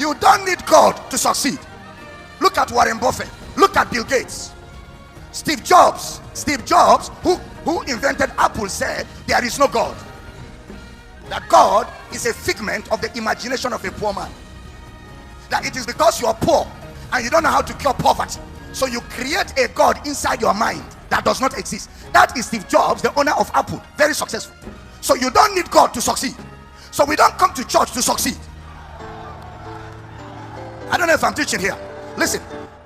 You don't need God to succeed. Look at Warren Buffett. Look at Bill Gates. Steve Jobs, who invented Apple, said there is no God. That God is a figment of the imagination of a poor man. That it is because you are poor and you don't know how to cure poverty, so you create a God inside your mind that does not exist. That is Steve Jobs, the owner of Apple, very successful. So you don't need God to succeed. So we don't come to church to succeed. I don't know if I'm teaching here. Listen,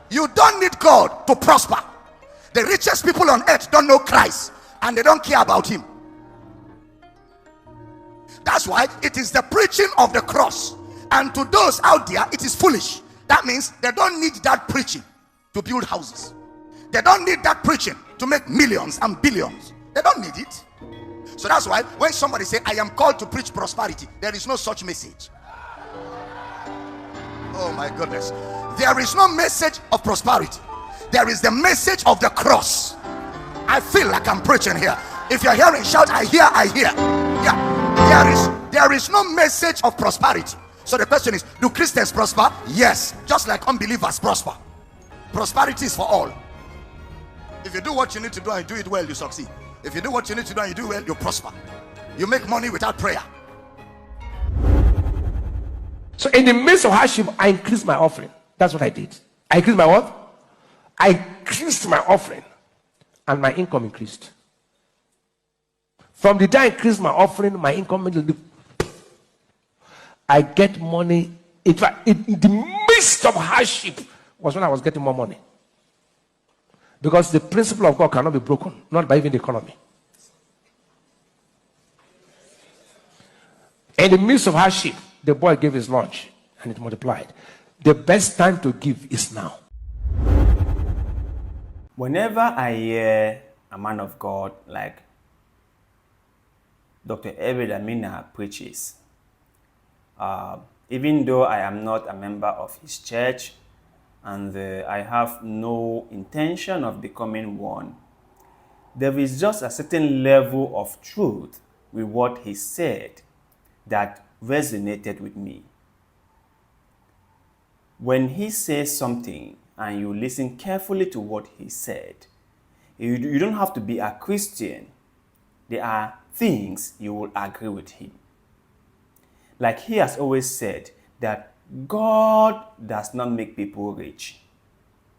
you don't need God to prosper. The richest people on earth don't know Christ and they don't care about him. That's why it is the preaching of the cross, and to those out there it is foolish. That means they don't need that preaching to build houses. They don't need that preaching to make millions and billions. They don't need it. So that's why when somebody say I am called to preach prosperity, there is no such message. Oh my goodness, there is no message of prosperity. There is the message of the cross. I feel like I'm preaching here. If you're hearing, shout I hear, I hear. Yeah, there is no message of prosperity. So the question is, do Christians prosper? Yes, just like unbelievers prosper. Prosperity is for all. If you do what you need to do and you do it well, you succeed. If you do what you need to do and you do well, you prosper. You make money without prayer. So in the midst of hardship, I increased my offering. That's what I did. I increased my what? I increased my offering, and my income increased. From the day I increased my offering, my income, I get money. In fact, in the midst of hardship was when I was getting more money. Because the principle of God cannot be broken, not by even the economy. In the midst of hardship, the boy gave his lunch and it multiplied. The best time to give is now. Whenever I hear a man of God like Dr. Ebed Amina preaches, even though I am not a member of his church and I have no intention of becoming one, there is just a certain level of truth with what he said that resonated with me. When he says something and you listen carefully to what he said, you don't have to be a Christian. There are things you will agree with him. Like he has always said that God does not make people rich.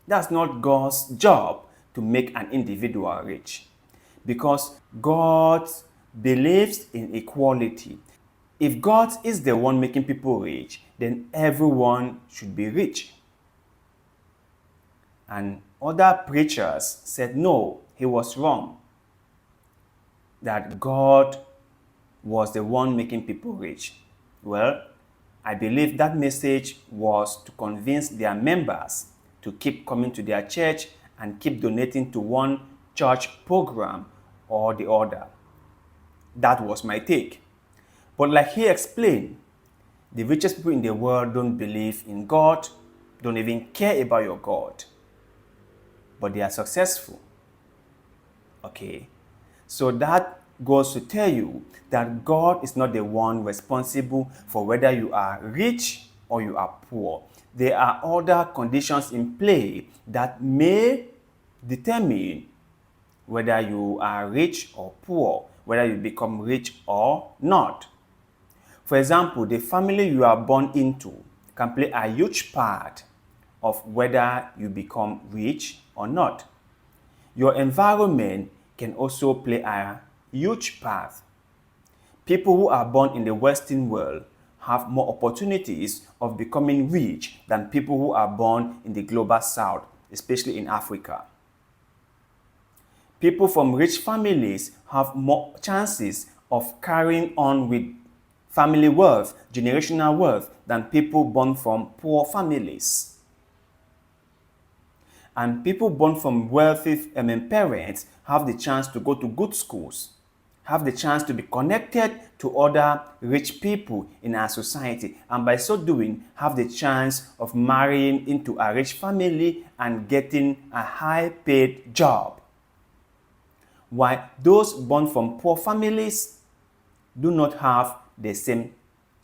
That's not God's job to make an individual rich, because God believes in equality. If God is the one making people rich, then everyone should be rich. And other preachers said no, he was wrong. That God was the one making people rich. Well, I believe that message was to convince their members to keep coming to their church and keep donating to one church program or the other. That was my take. But like he explained, the richest people in the world don't believe in God, don't even care about your God, but they are successful. Okay, so that goes to tell you that God is not the one responsible for whether you are rich or you are poor. There are other conditions in play that may determine whether you are rich or poor, whether you become rich or not. For example, the family you are born into can play a huge part of whether you become rich or not. Your environment can also play a huge part. People who are born in the Western world have more opportunities of becoming rich than people who are born in the global South, especially in Africa. People from rich families have more chances of carrying on with family wealth, generational wealth, than people born from poor families. And people born from wealthy parents have the chance to go to good schools, have the chance to be connected to other rich people in our society, and by so doing, have the chance of marrying into a rich family and getting a high-paid job. While those born from poor families do not have the same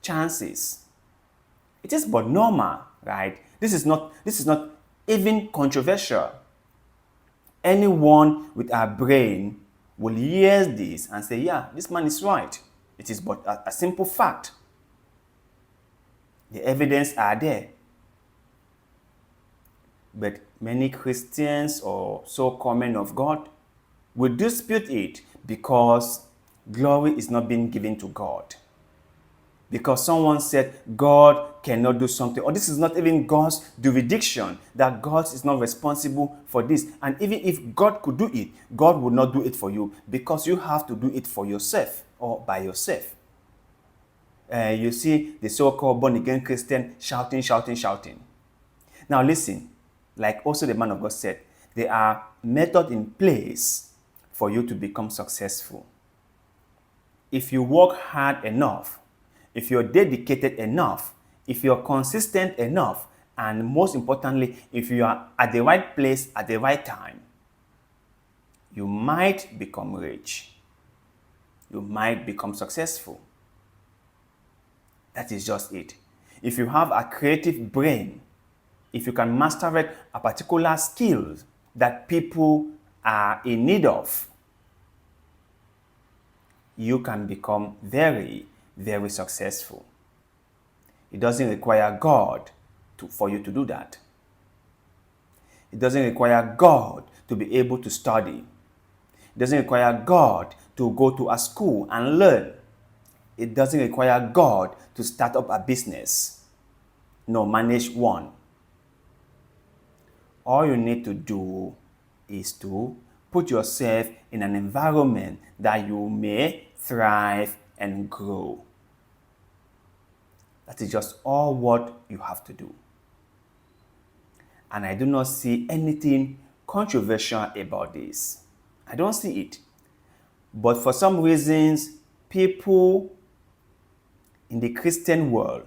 chances. It is but normal, right? This is not even controversial. Anyone with a brain will hear this and say, yeah, this man is right. It is but a simple fact. The evidence are there. But many Christians or so-called men of God will dispute it because glory is not being given to God. Because someone said God cannot do something, or this is not even God's jurisdiction, that God is not responsible for this. And even if God could do it, God would not do it for you because you have to do it for yourself or by yourself. You see the so-called born-again Christian shouting. Now listen, like also the man of God said, there are methods in place for you to become successful. If you work hard enough, if you're dedicated enough, if you're consistent enough, and most importantly, if you are at the right place at the right time, you might become rich. You might become successful. That is just it. If you have a creative brain, if you can master a particular skill that people are in need of, you can become very, very successful. It doesn't require God for you to do that. It doesn't require God to be able to study. It doesn't require God to go to a school and learn. It doesn't require God to start up a business, nor manage one. All you need to do is to put yourself in an environment that you may thrive and grow. That is just all what you have to do. And I do not see anything controversial about this. I don't see it. But for some reasons, people in the Christian world,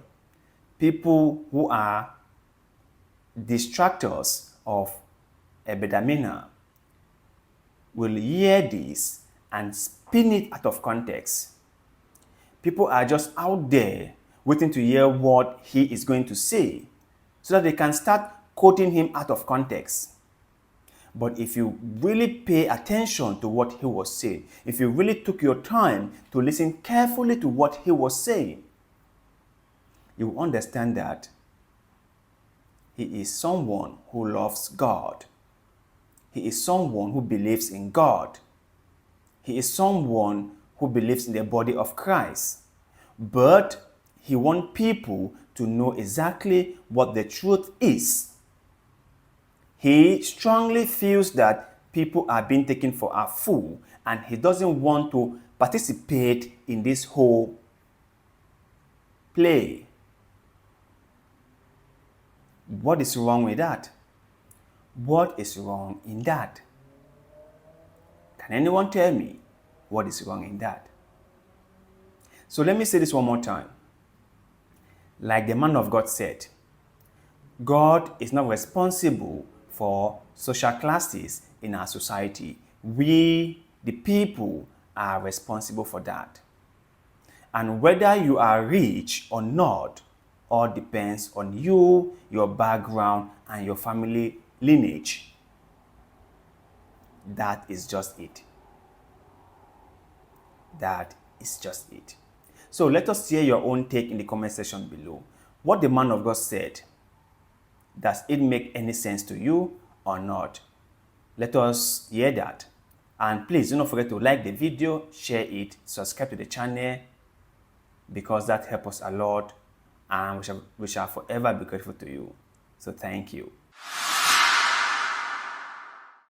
people who are distractors of Ebedamina, will hear this and spin it out of context. People are just out there waiting to hear what he is going to say so that they can start quoting him out of context. But if you really pay attention to what he was saying, if you really took your time to listen carefully to what he was saying, you will understand that he is someone who loves God. He is someone who believes in God. He is someone who believes in the body of Christ. But he wants people to know exactly what the truth is. He strongly feels that people are being taken for a fool, and he doesn't want to participate in this whole play. What is wrong with that? What is wrong in that? Can anyone tell me what is wrong in that? So let me say this one more time. Like the man of God said, God is not responsible for social classes in our society. We, the people, are responsible for that. And whether you are rich or not, all depends on you, your background, and your family lineage. That is just it. That is just it. So let us hear your own take in the comment section below. What the man of God said, does it make any sense to you or not? Let us hear that. And please do not forget to like the video, share it, subscribe to the channel, because that helps us a lot, and we shall forever be grateful to you. So thank you.